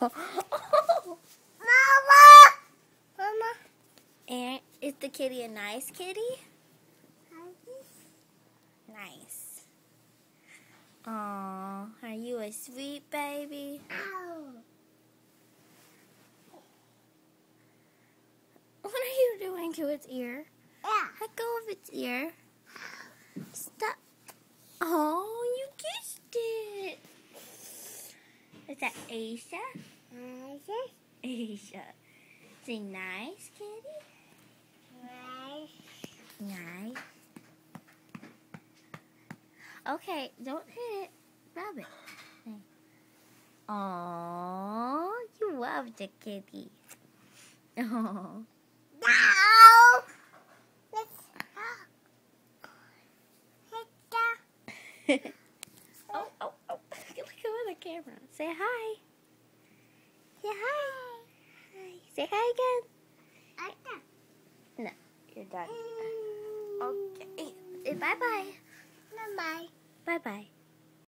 Mama! Mama. And is the kitty a nice kitty? Nice. Aww, are you a sweet baby? Ow. What are you doing to its ear? Yeah. Let go of its ear. Stop. Oh, you kissed it. Is that Asia? Asia. Say nice, kitty. Nice. Okay, don't hit it. Rub it. Aww, you love the kitty. Aww. No! Oh. Look at the camera. Say hi. Say hi. Hi. Say hi again. No, you're done. Okay. Say bye-bye. Bye-bye. Bye-bye.